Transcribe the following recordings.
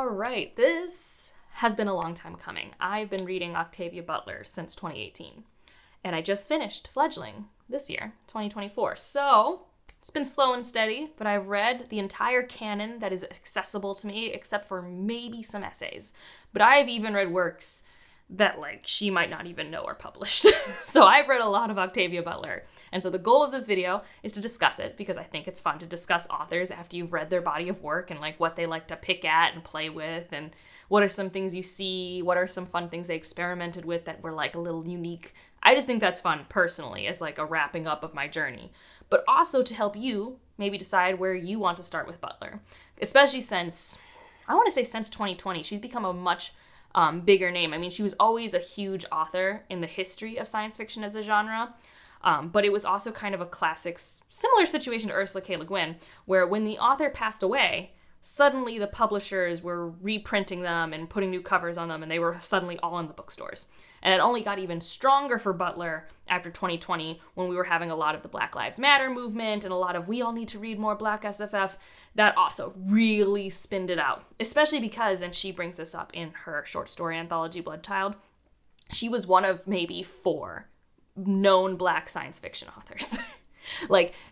All right, this has been a long time coming. I've been reading Octavia Butler since 2018, and I just finished Fledgling this year, 2024. So it's been slow and steady, but I've read the entire canon that is accessible to me, except for maybe some essays. But I've even read works that, she might not even know are published. So I've read a lot of Octavia Butler. And so the goal of this video is to discuss it, because I think it's fun to discuss authors after you've read their body of work and, what they like to pick at and play with, and what are some things you see, what are some fun things they experimented with that were, a little unique. I just think that's fun, personally, as, a wrapping up of my journey. But also to help you maybe decide where you want to start with Butler. Especially since 2020, she's become a much bigger name. I mean, she was always a huge author in the history of science fiction as a genre, but it was also kind of a classic, similar situation to Ursula K. Le Guin, where when the author passed away, suddenly the publishers were reprinting them and putting new covers on them, and they were suddenly all in the bookstores. And it only got even stronger for Butler after 2020, when we were having a lot of the Black Lives Matter movement and a lot of we all need to read more Black SFF. That also really spinned it out, especially because, and she brings this up in her short story anthology, Blood Child, she was one of maybe 4 known Black science fiction authors.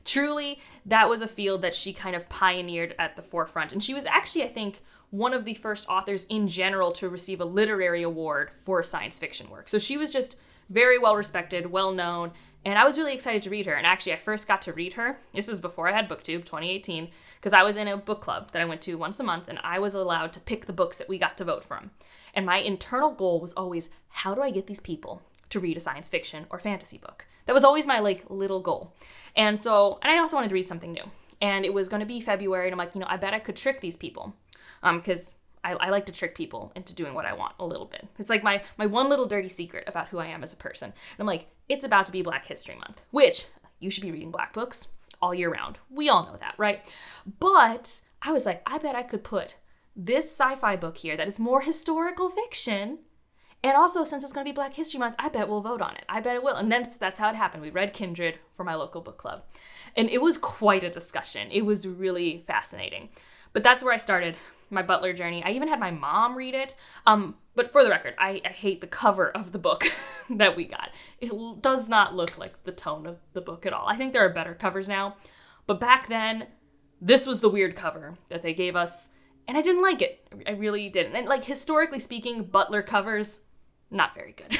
Truly, that was a field that she kind of pioneered at the forefront. And she was actually, I think, one of the first authors in general to receive a literary award for a science fiction work. So she was just very well respected, well known, and I was really excited to read her. And actually, I first got to read her, this was before I had BookTube, 2018, because I was in a book club that I went to once a month, and I was allowed to pick the books that we got to vote from. And my internal goal was always, how do I get these people to read a science fiction or fantasy book? That was always my, little goal. And I also wanted to read something new. And it was going to be February, and I'm I bet I could trick these people. Because I like to trick people into doing what I want a little bit. It's my one little dirty secret about who I am as a person. And I'm it's about to be Black History Month, which you should be reading Black books all year round. We all know that, right? But I was I bet I could put this sci-fi book here that is more historical fiction. And also, since it's going to be Black History Month, I bet we'll vote on it. I bet it will. And then that's how it happened. We read Kindred for my local book club. And it was quite a discussion. It was really fascinating. But that's where I started my Butler journey. I even had my mom read it. But for the record, I hate the cover of the book that we got. It does not look like the tone of the book at all. I think there are better covers now. But back then, this was the weird cover that they gave us. And I didn't like it. I really didn't. And historically speaking, Butler covers, not very good.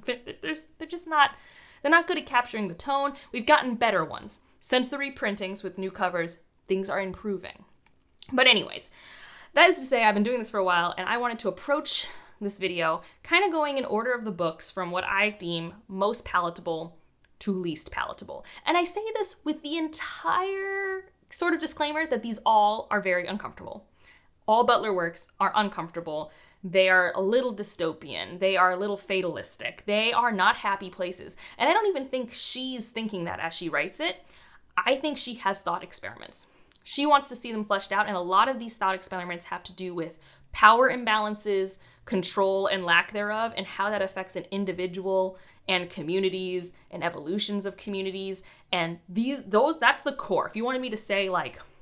They're just not, they're not good at capturing the tone. We've gotten better ones. Since the reprintings with new covers, things are improving. But anyways, that is to say, I've been doing this for a while, and I wanted to approach this video kind of going in order of the books from what I deem most palatable to least palatable. And I say this with the entire sort of disclaimer that these all are very uncomfortable. All Butler works are uncomfortable. They are a little dystopian. They are a little fatalistic. They are not happy places. And I don't even think she's thinking that as she writes it. I think she has thought experiments. She wants to see them fleshed out, and a lot of these thought experiments have to do with power imbalances, control and lack thereof, and how that affects an individual and communities and evolutions of communities. And that's the core. If you wanted me to say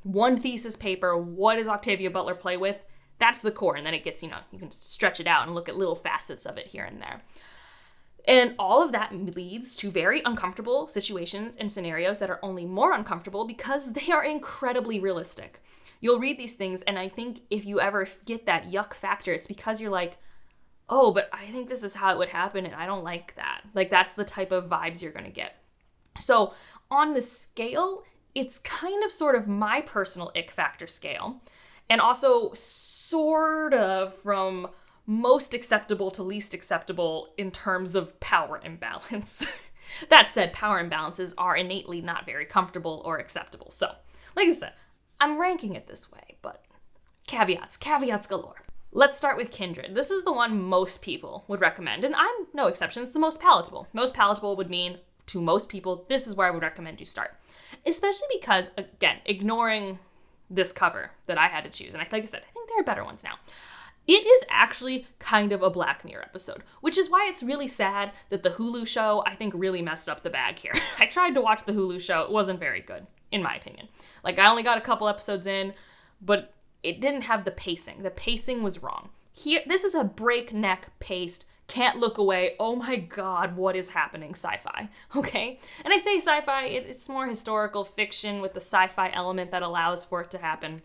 one thesis paper, what does Octavia Butler play with? That's the core. And then it gets, you can stretch it out and look at little facets of it here and there. And all of that leads to very uncomfortable situations and scenarios that are only more uncomfortable because they are incredibly realistic. You'll read these things, and I think if you ever get that yuck factor, it's because you're oh, but I think this is how it would happen, and I don't like that. That's the type of vibes you're going to get. So on the scale, it's kind of sort of my personal ick factor scale, and also sort of from most acceptable to least acceptable in terms of power imbalance. That said, power imbalances are innately not very comfortable or acceptable. So, like I said, I'm ranking it this way, but caveats galore. Let's start with Kindred. This is the one most people would recommend, and I'm no exception. It's the most palatable. Most palatable would mean, to most people, this is where I would recommend you start. Especially because, again, ignoring this cover that I had to choose, and like I said, I think there are better ones now. It is actually kind of a Black Mirror episode, which is why it's really sad that the Hulu show, I think, really messed up the bag here. I tried to watch the Hulu show. It wasn't very good, in my opinion. I only got a couple episodes in, but it didn't have the pacing. The pacing was wrong. Here, this is a breakneck paced, can't look away, oh my god, what is happening sci-fi, okay? And I say sci-fi, it's more historical fiction with the sci-fi element that allows for it to happen.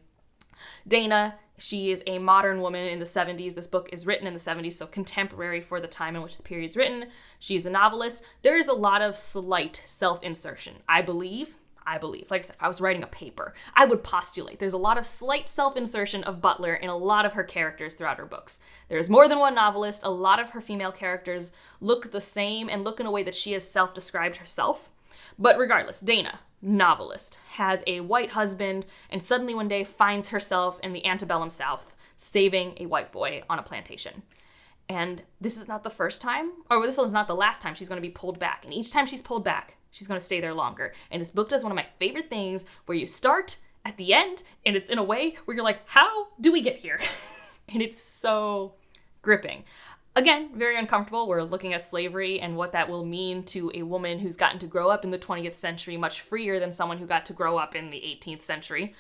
Dana, she is a modern woman in the 70s. This book is written in the 70s, so contemporary for the time in which the period's written. She's a novelist. There is a lot of slight self-insertion. I believe, like I said, if I was writing a paper, I would postulate there's a lot of slight self-insertion of Butler in a lot of her characters throughout her books. There's more than one novelist. A lot of her female characters look the same and look in a way that she has self-described herself. But regardless, Dana, novelist, has a white husband and suddenly one day finds herself in the antebellum South saving a white boy on a plantation. And this is not the first time, or this is not the last time she's going to be pulled back. And each time she's pulled back, she's going to stay there longer. And this book does one of my favorite things where you start at the end and it's in a way where you're like, how do we get here? And it's so gripping. Again, very uncomfortable. We're looking at slavery and what that will mean to a woman who's gotten to grow up in the 20th century much freer than someone who got to grow up in the 18th century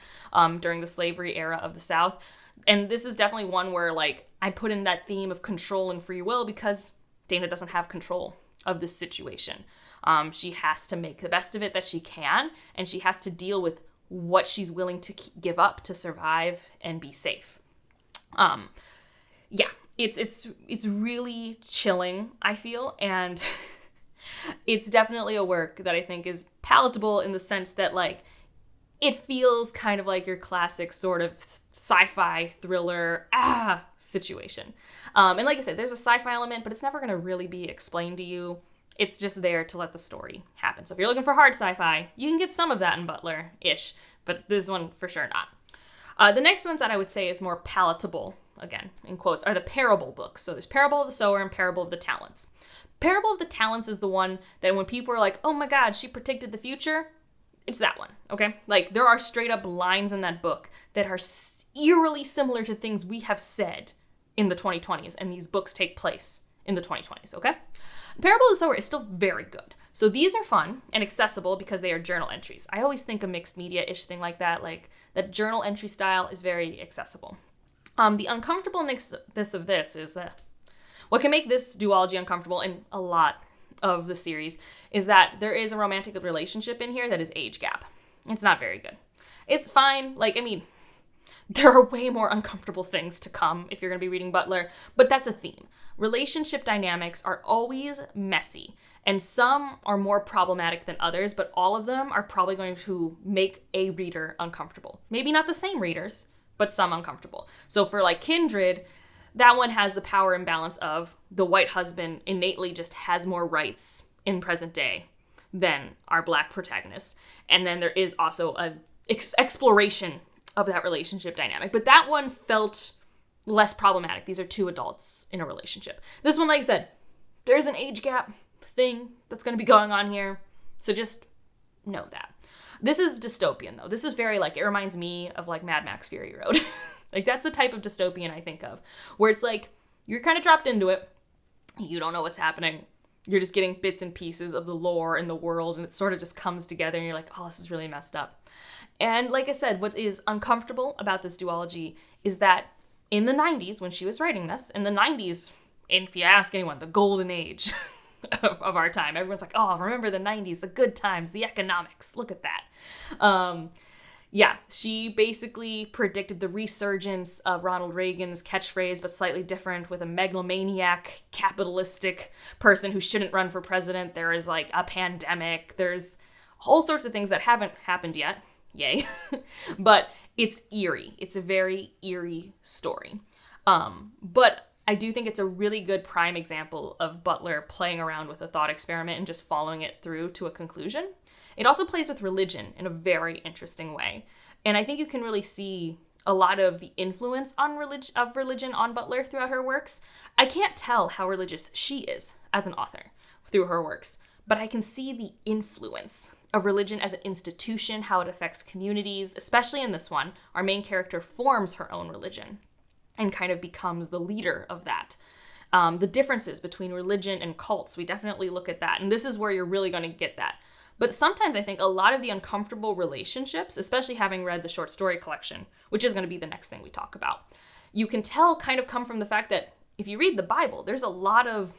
during the slavery era of the South. And this is definitely one where, like, I put in that theme of control and free will because Dana doesn't have control of this situation. She has to make the best of it that she can, and she has to deal with what she's willing to give up to survive and be safe. Yeah, it's really chilling, I feel, and it's definitely a work that I think is palatable in the sense that, like, it feels kind of like your classic sort of sci-fi thriller situation. And like I said, there's a sci-fi element, but it's never going to really be explained to you. It's just there to let the story happen. So if you're looking for hard sci-fi, you can get some of that in Butler-ish, but this one for sure not. The next ones that I would say is more palatable, again, in quotes, are the parable books. So there's Parable of the Sower and Parable of the Talents. Parable of the Talents is the one that when people are like, oh my god, she predicted the future, it's that one, okay? Like, there are straight up lines in that book that are eerily similar to things we have said in the 2020s, and these books take place in the 2020s, okay? Parable of the Sower is still very good. So these are fun and accessible because they are journal entries. I always think a mixed media-ish thing like that journal entry style is very accessible. The uncomfortableness of this is that what can make this duology uncomfortable in a lot of the series is that there is a romantic relationship in here that is age gap. It's not very good. It's fine. There are way more uncomfortable things to come if you're going to be reading Butler, but that's a theme. Relationship dynamics are always messy, and some are more problematic than others, but all of them are probably going to make a reader uncomfortable. Maybe not the same readers, but some uncomfortable. So for Kindred, that one has the power imbalance of the white husband innately just has more rights in present day than our black protagonists. And then there is also an exploration of that relationship dynamic. But that one felt less problematic. These are two adults in a relationship. This one, like I said, there's an age gap thing that's going to be going on here. So just know that. This is dystopian, though. This is very, it reminds me of, Mad Max Fury Road. That's the type of dystopian I think of, where it's you're kind of dropped into it. You don't know what's happening. You're just getting bits and pieces of the lore and the world, and it sort of just comes together, and you're like, oh, this is really messed up. And like I said, what is uncomfortable about this duology is that in the 90s, when she was writing this, in the 90s, if you ask anyone, the golden age of our time, everyone's like, oh, remember the 90s, the good times, the economics, look at that. Yeah, she basically predicted the resurgence of Ronald Reagan's catchphrase, but slightly different, with a megalomaniac, capitalistic person who shouldn't run for president. There is a pandemic. There's all sorts of things that haven't happened yet. Yay. But it's eerie. It's a very eerie story. But I do think it's a really good prime example of Butler playing around with a thought experiment and just following it through to a conclusion. It also plays with religion in a very interesting way. And I think you can really see a lot of the influence of religion on Butler throughout her works. I can't tell how religious she is as an author through her works, but I can see the influence of religion as an institution, how it affects communities, especially in this one. Our main character forms her own religion and kind of becomes the leader of that. The differences between religion and cults, we definitely look at that. And this is where you're really going to get that. But sometimes I think a lot of the uncomfortable relationships, especially having read the short story collection, which is going to be the next thing we talk about, you can tell kind of come from the fact that if you read the Bible, there's a lot of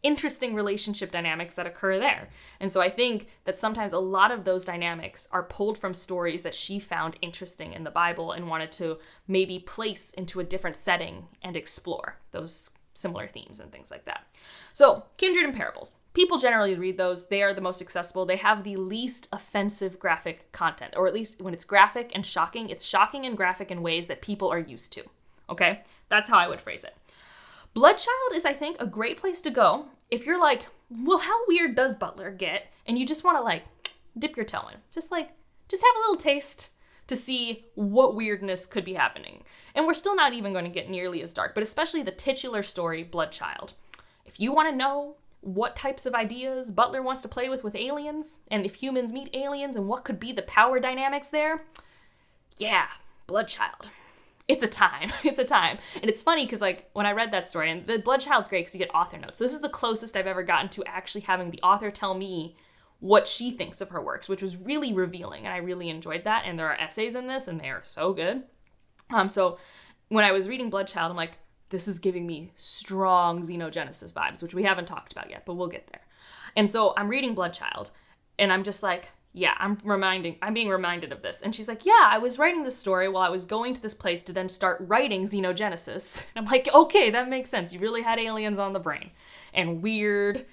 interesting relationship dynamics that occur there. And so I think that sometimes a lot of those dynamics are pulled from stories that she found interesting in the Bible and wanted to maybe place into a different setting and explore those similar themes and things like that. So, Kindred and Parables. People generally read those. They are the most accessible. They have the least offensive graphic content, or at least when it's graphic and shocking, it's shocking and graphic in ways that people are used to. Okay? That's how I would phrase it. Bloodchild is, I think, a great place to go if you're like, well, how weird does Butler get? And you just want to like dip your toe in. Just have a little taste to see what weirdness could be happening. And we're still not even going to get nearly as dark, but especially the titular story, Bloodchild. If you want to know what types of ideas Butler wants to play with aliens, and if humans meet aliens and what could be the power dynamics there, yeah, Bloodchild. It's a time. It's a time. And it's funny because like when I read that story, and the Bloodchild's great because you get author notes. So this is the closest I've ever gotten to actually having the author tell me what she thinks of her works, which was really revealing, and I really enjoyed that. And there are essays in this, and they are so good. So when I was reading Bloodchild, I'm like, this is giving me strong Xenogenesis vibes, which we haven't talked about yet, but we'll get there. And so I'm reading Bloodchild, and I'm just like, yeah, I'm being reminded of this. And she's like, yeah, I was writing this story while I was going to this place to then start writing Xenogenesis. And I'm like, okay, that makes sense. You really had aliens on the brain and weird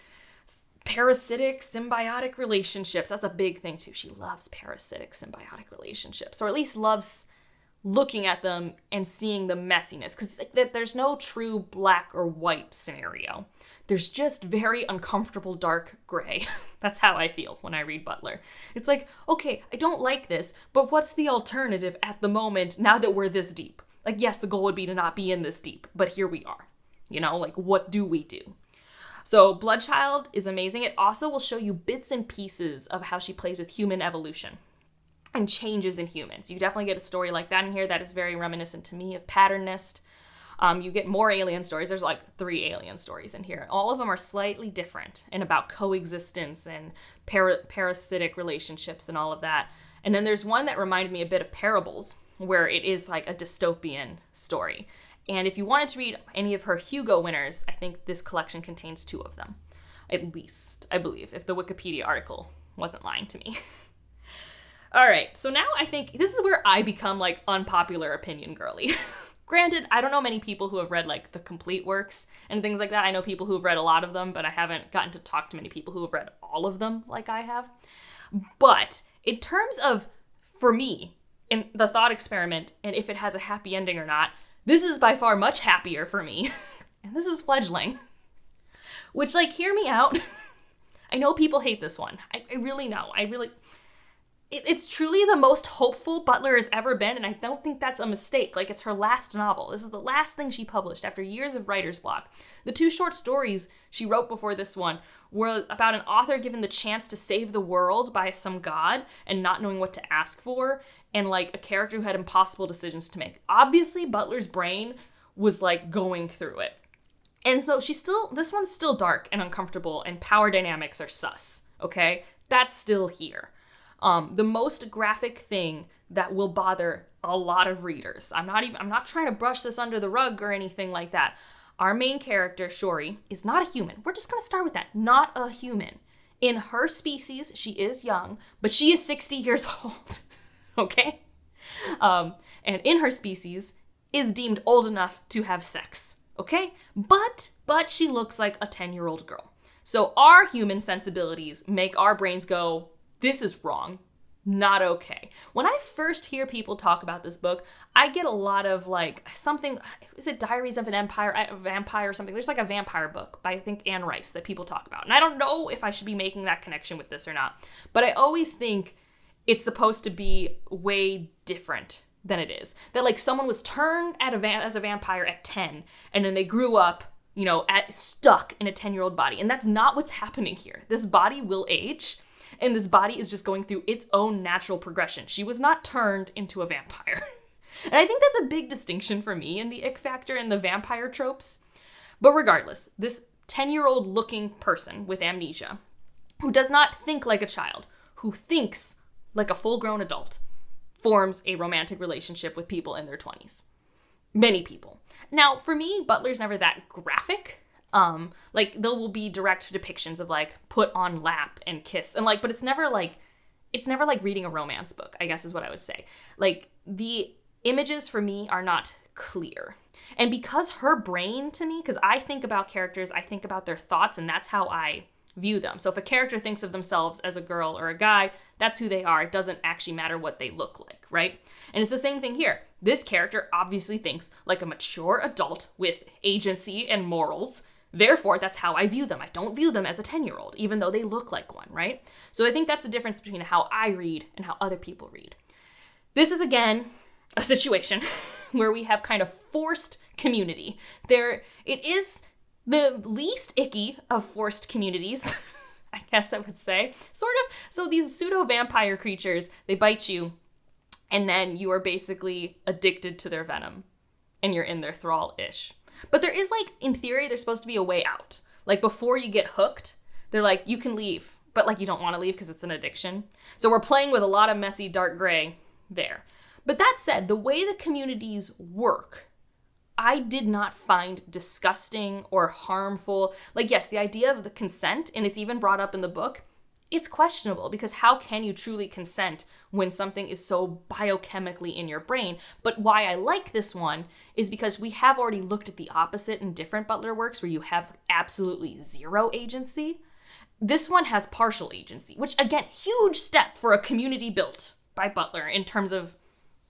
parasitic symbiotic relationships. That's a big thing too. She loves parasitic symbiotic relationships, or at least loves looking at them and seeing the messiness, because there's no true black or white scenario. There's just very uncomfortable dark gray. That's how I feel when I read Butler. It's like, okay, I don't like this, but what's the alternative at the moment now that we're this deep? Like, yes, the goal would be to not be in this deep, but here we are. You know, like, what do we do? So Bloodchild is amazing. It also will show you bits and pieces of how she plays with human evolution and changes in humans. You definitely get a story like that in here that is very reminiscent to me of Patternist. You get more alien stories. There's like 3 alien stories in here. All of them are slightly different and about coexistence and parasitic relationships and all of that. And then there's one that reminded me a bit of Parables, where it is like a dystopian story. And if you wanted to read any of her Hugo winners, I think this collection contains 2 of them. At least, I believe, if the Wikipedia article wasn't lying to me. All right, so now I think this is where I become like unpopular opinion girly. Granted, I don't know many people who have read like the complete works and things like that. I know people who have read a lot of them, but I haven't gotten to talk to many people who have read all of them like I have. But in terms of, for me, in the thought experiment and if it has a happy ending or not, this is by far much happier for me. And this is Fledgling. Which, like, hear me out. I know people hate this one. I really know. It's truly the most hopeful Butler has ever been, and I don't think that's a mistake. Like, it's her last novel. This is the last thing she published after years of writer's block. The 2 short stories she wrote before this one were about an author given the chance to save the world by some god and not knowing what to ask for, and like a character who had impossible decisions to make. Obviously, Butler's brain was like going through it. And so this one's still dark and uncomfortable, and power dynamics are sus, okay? That's still here. The most graphic thing that will bother a lot of readers. I'm not trying to brush this under the rug or anything like that. Our main character, Shori, is not a human. We're just going to start with that. Not a human. In her species, she is young, but she is 60 years old. Okay? And in her species, is deemed old enough to have sex. Okay? But she looks like a 10-year-old girl. So our human sensibilities make our brains go, this is wrong. Not okay. When I first hear people talk about this book, I get a lot of like something, is it Diaries of a Vampire or something? There's like a vampire book by I think Anne Rice that people talk about. And I don't know if I should be making that connection with this or not. But I always think it's supposed to be way different than it is. That like someone was turned as a vampire at 10 and then they grew up, you know, stuck in a 10-year-old body. And that's not what's happening here. This body will age. And this body is just going through its own natural progression. She was not turned into a vampire. And I think that's a big distinction for me in the ick factor and the vampire tropes. But regardless, this 10-year-old looking person with amnesia, who does not think like a child, who thinks like a full-grown adult forms a romantic relationship with people in their 20s. Many people. Now, for me, Butler's never that graphic. Like, there will be direct depictions of, like, put on lap and kiss. And, like, but it's never like reading a romance book, I guess is what I would say. Like, the images for me are not clear. And because her brain, to me, because I think about characters, I think about their thoughts, and that's how I view them. So if a character thinks of themselves as a girl or a guy, that's who they are. It doesn't actually matter what they look like, right? And it's the same thing here. This character obviously thinks like a mature adult with agency and morals. Therefore, that's how I view them. I don't view them as a 10-year-old, even though they look like one, right? So I think that's the difference between how I read and how other people read. This is, again, a situation where we have kind of forced community. It is the least icky of forced communities, I guess I would say. Sort of. So these pseudo-vampire creatures, they bite you, and then you are basically addicted to their venom, and you're in their thrall-ish. But there is, like, in theory, there's supposed to be a way out. Like, before you get hooked, they're like, you can leave, but, like, you don't want to leave because it's an addiction. So we're playing with a lot of messy dark gray there. But that said, the way the communities work, I did not find disgusting or harmful. Like, yes, the idea of the consent, and it's even brought up in the book, it's questionable because how can you truly consent when something is so biochemically in your brain? But why I like this one is because we have already looked at the opposite in different Butler works where you have absolutely zero agency. This one has partial agency, which, again, huge step for a community built by Butler in terms of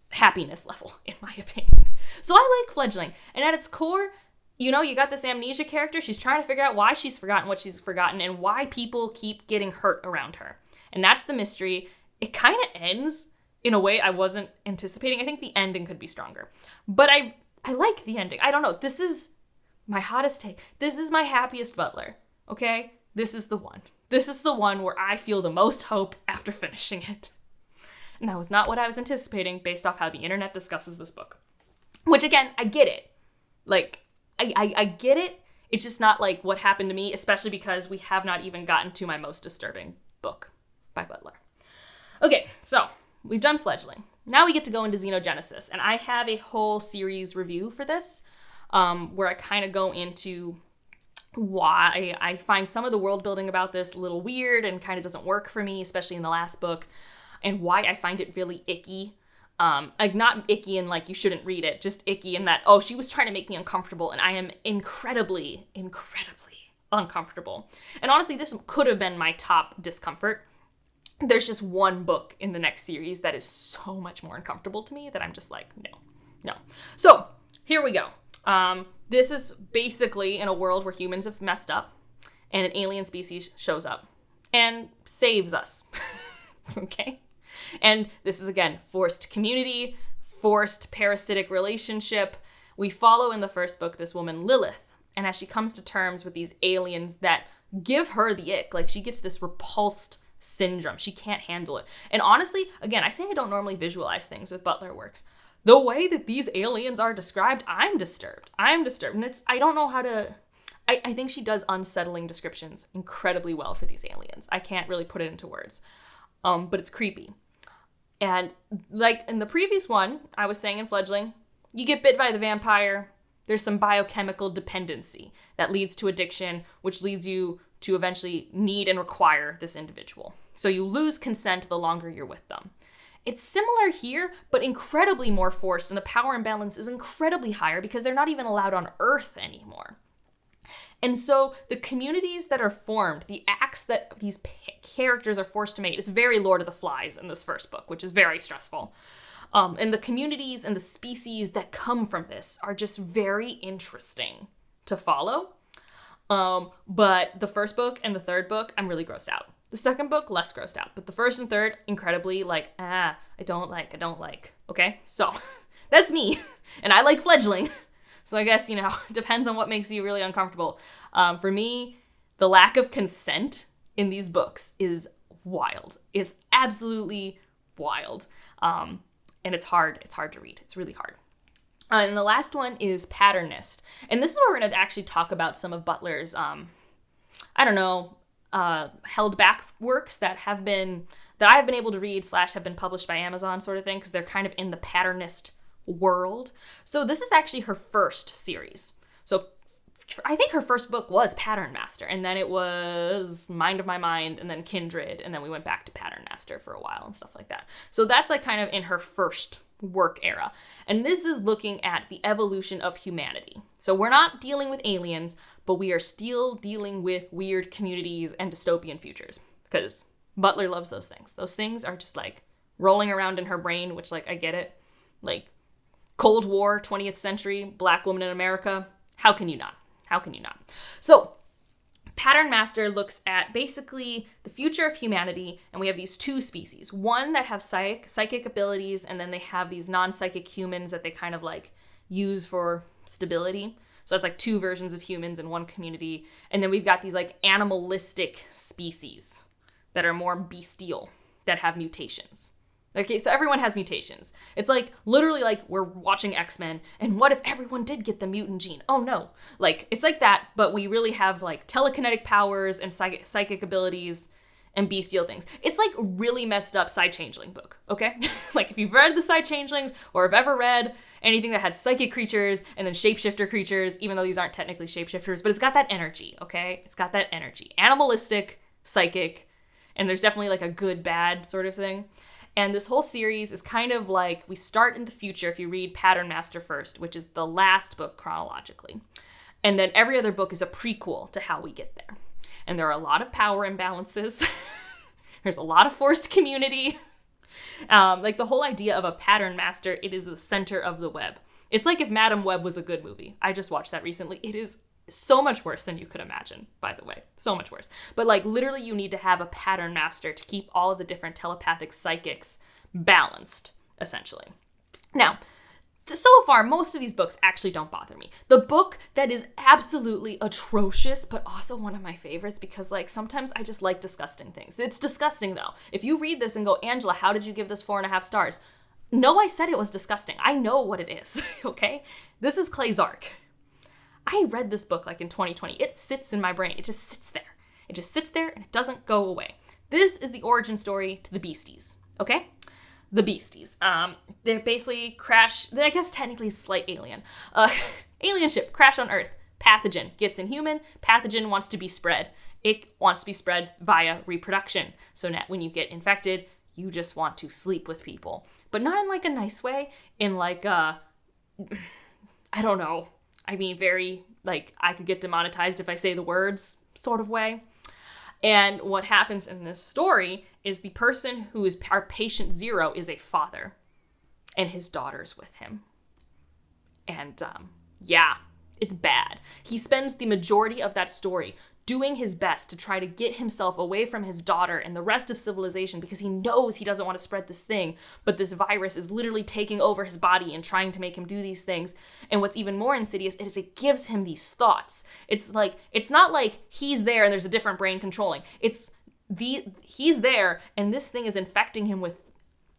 happiness level, in my opinion. So I like Fledgling. And at its core, you know, you got this amnesia character. She's trying to figure out why she's forgotten what she's forgotten and why people keep getting hurt around her. And that's the mystery. It kind of ends in a way I wasn't anticipating. I think the ending could be stronger. But I like the ending. I don't know. This is my hottest take. This is my happiest Butler. Okay? This is the one. This is the one where I feel the most hope after finishing it. And that was not what I was anticipating based off how the internet discusses this book. Which, again, I get it. Like, I get it. It's just not like what happened to me, especially because we have not even gotten to my most disturbing book by Butler. Okay, so we've done Fledgling. Now we get to go into Xenogenesis, and I have a whole series review for this where I kind of go into why I find some of the world building about this a little weird and kind of doesn't work for me, especially in the last book, and why I find it really icky. Like, not icky in like you shouldn't read it, just icky in that, oh, she was trying to make me uncomfortable, and I am incredibly, incredibly uncomfortable. And honestly, this could have been my top discomfort. There's just one book in the next series that is so much more uncomfortable to me that I'm just like, no. So, here we go. This is basically in a world where humans have messed up, and an alien species shows up and saves us. Okay? And this is, again, forced community, forced parasitic relationship. We follow in the first book this woman, Lilith, and as she comes to terms with these aliens that give her the ick, like she gets this repulsed syndrome. She can't handle it. And honestly, again, I say I don't normally visualize things with Butler works. The way that these aliens are described, I'm disturbed. And I don't know how to... I think she does unsettling descriptions incredibly well for these aliens. I can't really put it into words. But it's creepy. And like in the previous one, I was saying in Fledgling, you get bit by the vampire, there's some biochemical dependency that leads to addiction, which leads you to eventually need and require this individual. So you lose consent the longer you're with them. It's similar here, but incredibly more forced, and the power imbalance is incredibly higher because they're not even allowed on Earth anymore. And so the communities that are formed, the acts that these characters are forced to make, it's very Lord of the Flies in this first book, which is very stressful. And the communities and the species that come from this are just very interesting to follow. But the first book and the third book, I'm really grossed out. The second book, less grossed out. But the first and third, incredibly I don't like. Okay? So, that's me. And I like Fledgling. So I guess, it depends on what makes you really uncomfortable. For me, the lack of consent in these books is wild. It's absolutely wild. And it's hard to read. It's really hard. And the last one is Patternist. And this is where we're going to actually talk about some of Butler's, held back works that that I've been able to read / have been published by Amazon sort of thing, because they're kind of in the patternist world. So this is actually her first series. So I think her first book was Pattern Master, and then it was Mind of My Mind, and then Kindred, and then we went back to Pattern Master for a while and stuff like that. So that's like kind of in her first work era. And this is looking at the evolution of humanity. So we're not dealing with aliens, but we are still dealing with weird communities and dystopian futures, because Butler loves those things. Those things are just like rolling around in her brain, which like I get it. Like Cold War, 20th century, Black woman in America. How can you not? How can you not? So Pattern Master looks at basically the future of humanity, and we have these two species. One that have psychic abilities, and then they have these non-psychic humans that they kind of like use for stability. So it's like two versions of humans in one community. And then we've got these like animalistic species that are more bestial, that have mutations. Okay, so everyone has mutations. It's like, literally like we're watching X-Men, and what if everyone did get the mutant gene? Oh no. Like, it's like that, but we really have like telekinetic powers and psychic abilities and bestial things. It's like really messed up Side Changeling book, okay? Like if you've read the Side Changelings, or have ever read anything that had psychic creatures and then shapeshifter creatures, even though these aren't technically shapeshifters, but it's got that energy, okay? It's got that energy. Animalistic, psychic, and there's definitely like a good, bad sort of thing. And this whole series is kind of like, we start in the future if you read Pattern Master first, which is the last book chronologically. And then every other book is a prequel to how we get there. And there are a lot of power imbalances. There's a lot of forced community. Like the whole idea of a Pattern Master, it is the center of the web. It's like if Madam Web was a good movie. I just watched that recently. It is so much worse than you could imagine, by the way. So much worse. But like literally you need to have a Pattern Master to keep all of the different telepathic psychics balanced, essentially. Now, so far, most of these books actually don't bother me. The book that is absolutely atrocious, but also one of my favorites, because like sometimes I just like disgusting things. It's disgusting though. If you read this and go, Angela, how did you give this 4.5 stars? No, I said it was disgusting. I know what it is, okay? This is Clay's Ark. I read this book like in 2020. It sits in my brain. It just sits there. It just sits there and it doesn't go away. This is the origin story to the Beasties, okay? The Beasties. They basically crash, I guess technically slight alien. Alien ship, crash on Earth. Pathogen gets in human. Pathogen wants to be spread. It wants to be spread via reproduction. So now when you get infected, you just want to sleep with people. But not in like a nice way. In like a, I don't know. I mean, very, like, I could get demonetized if I say the words sort of way. And what happens in this story is the person who is our patient zero is a father, and his daughter's with him. And, yeah, it's bad. He spends the majority of that story doing his best to try to get himself away from his daughter and the rest of civilization, because he knows he doesn't want to spread this thing, but this virus is literally taking over his body and trying to make him do these things. And what's even more insidious is it gives him these thoughts. It's like, it's not like he's there and there's a different brain controlling. He's there and this thing is infecting him with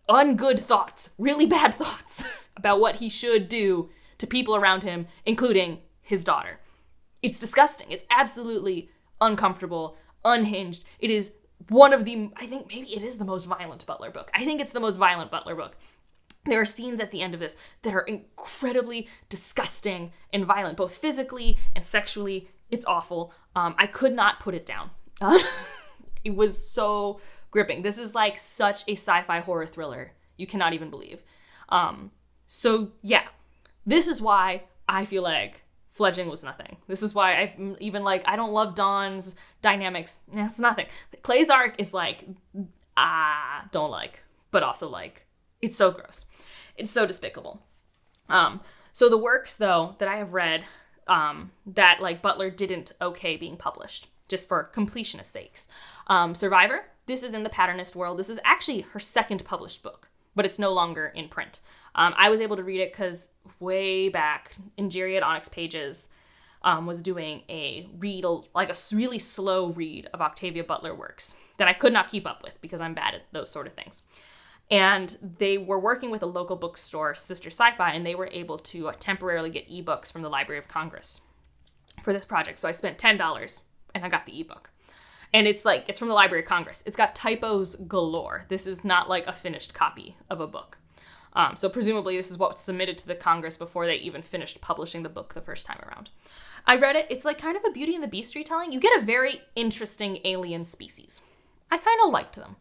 ungood thoughts, really bad thoughts about what he should do to people around him, including his daughter. It's disgusting. It's absolutely uncomfortable, unhinged. It is one of the, I think maybe it is the most violent Butler book. I think it's the most violent Butler book. There are scenes at the end of this that are incredibly disgusting and violent, both physically and sexually. It's awful. I could not put it down. It was so gripping. This is like such a sci-fi horror thriller. You cannot even believe. So yeah, this is why I feel like Fledgling was nothing. This is why I even like, I don't love Dawn's dynamics. It's nothing. Clay's Ark is like, don't like, but also like, it's so gross. It's so despicable. So the works though, that I have read, that like Butler didn't okay being published, just for completionist sakes. Survivor, this is in the patternist world. This is actually her second published book, but it's no longer in print. I was able to read it because way back in Jerry at Onyx Pages was doing a read, like a really slow read of Octavia Butler works that I could not keep up with because I'm bad at those sort of things. And they were working with a local bookstore, Sister Sci-Fi, and they were able to temporarily get ebooks from the Library of Congress for this project. So I spent $10 and I got the ebook. And it's from the Library of Congress. It's got typos galore. This is not like a finished copy of a book. So presumably this is what was submitted to the Congress before they even finished publishing the book the first time around. I read it. It's like kind of a Beauty and the Beast retelling. You get a very interesting alien species. I kind of liked them.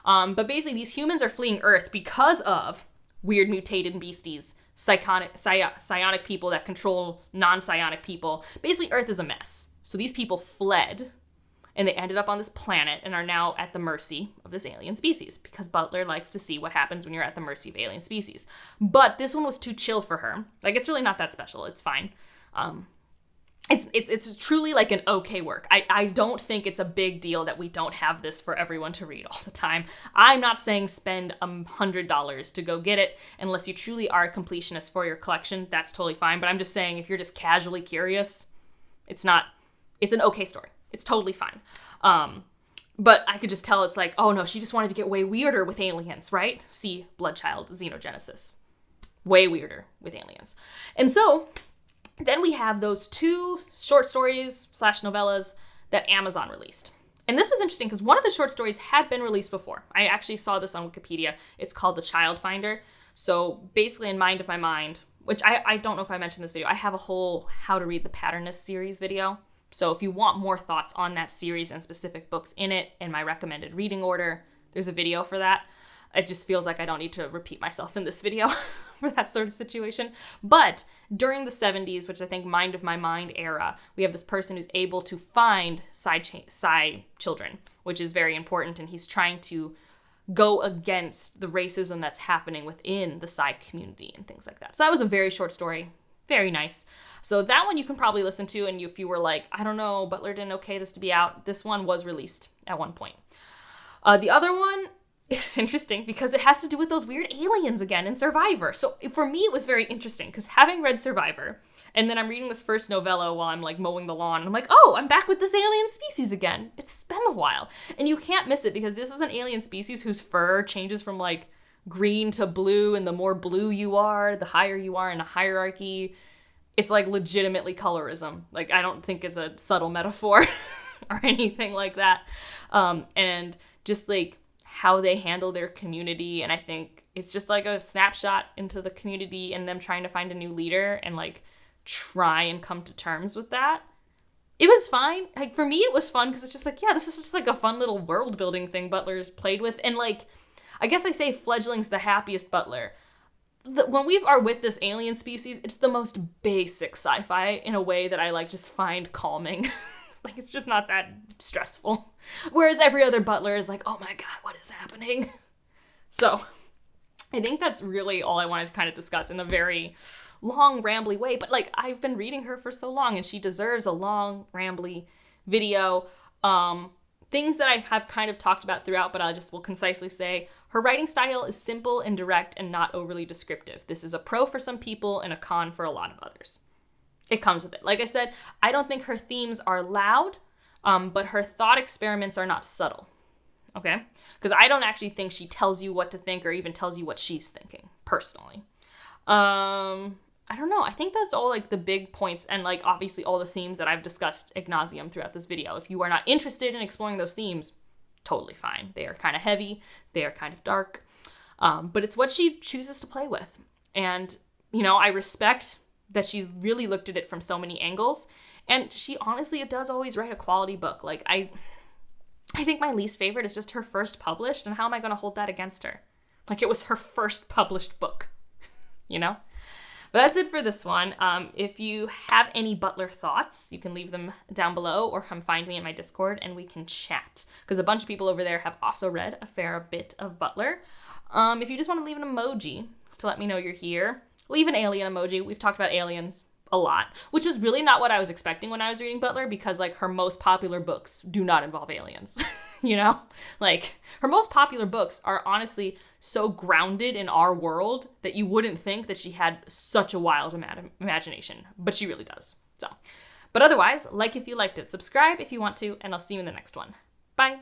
But basically these humans are fleeing Earth because of weird mutated beasties, psionic people that control non-psionic people. Basically Earth is a mess. So these people fled and they ended up on this planet and are now at the mercy of this alien species because Butler likes to see what happens when you're at the mercy of alien species. But this one was too chill for her. Like, it's really not that special. It's fine. It's truly like an okay work. I don't think it's a big deal that we don't have this for everyone to read all the time. I'm not saying spend $100 to go get it unless you truly are a completionist for your collection. That's totally fine. But I'm just saying if you're just casually curious, it's an okay story. It's totally fine. But I could just tell it's like, oh no, she just wanted to get way weirder with aliens, right? See Bloodchild, Xenogenesis. Way weirder with aliens. And so then we have those 2 short stories / novellas that Amazon released. And this was interesting because one of the short stories had been released before. I actually saw this on Wikipedia. It's called The Child Finder. So basically in Mind of My Mind, which I don't know if I mentioned this video, I have a whole How to Read the Patternist series video. So if you want more thoughts on that series and specific books in it and my recommended reading order, there's a video for that. It just feels like I don't need to repeat myself in this video for that sort of situation. But during the 70s, which I think Mind of My Mind era, we have this person who's able to find Psi children, which is very important. And he's trying to go against the racism that's happening within the Psi community and things like that. So that was a very short story. Very nice. So that one you can probably listen to. And if you were like, I don't know, Butler didn't okay this to be out, this one was released at one point. The other one is interesting because it has to do with those weird aliens again in Survivor. So for me, it was very interesting because having read Survivor, and then I'm reading this first novella while I'm like mowing the lawn, and I'm like, oh, I'm back with this alien species again. It's been a while. And you can't miss it because this is an alien species whose fur changes from like green to blue, and the more blue you are, the higher you are in a hierarchy. It's like legitimately colorism. Like, I don't think it's a subtle metaphor or anything like that. And just like how they handle their community. And I think it's just like a snapshot into the community and them trying to find a new leader and like try and come to terms with that. It was fine. Like, for me, it was fun because it's just like, yeah, this is just like a fun little world building thing Butler's played with. And like, I guess I say Fledgling's the happiest Butler. When we are with this alien species, it's the most basic sci-fi in a way that I like just find calming. Like, it's just not that stressful. Whereas every other Butler is like, oh my God, what is happening? So I think that's really all I wanted to kind of discuss in a very long, rambly way. But like, I've been reading her for so long and she deserves a long, rambly video. Things that I have kind of talked about throughout, but I just will concisely say her writing style is simple and direct and not overly descriptive. This is a pro for some people and a con for a lot of others. It comes with it. Like I said, I don't think her themes are loud, but her thought experiments are not subtle. Okay? Because I don't actually think she tells you what to think or even tells you what she's thinking, personally. I don't know. I think that's all like the big points and like obviously all the themes that I've discussed ad nauseum throughout this video. If you are not interested in exploring those themes, totally fine. They are kind of heavy. They are kind of dark. But it's what she chooses to play with. And, you know, I respect that she's really looked at it from so many angles. And she honestly does always write a quality book. Like, I think my least favorite is just her first published. And how am I going to hold that against her? Like, it was her first published book, you know? But that's it for this one. If you have any Butler thoughts, you can leave them down below or come find me in my Discord and we can chat. Because a bunch of people over there have also read a fair bit of Butler. If you just want to leave an emoji to let me know you're here, leave an alien emoji. We've talked about aliens a lot, which is really not what I was expecting when I was reading Butler because, like, her most popular books do not involve aliens, you know? Like, her most popular books are honestly so grounded in our world that you wouldn't think that she had such a wild imagination, but she really does. So, but otherwise, like if you liked it, subscribe if you want to, and I'll see you in the next one. Bye!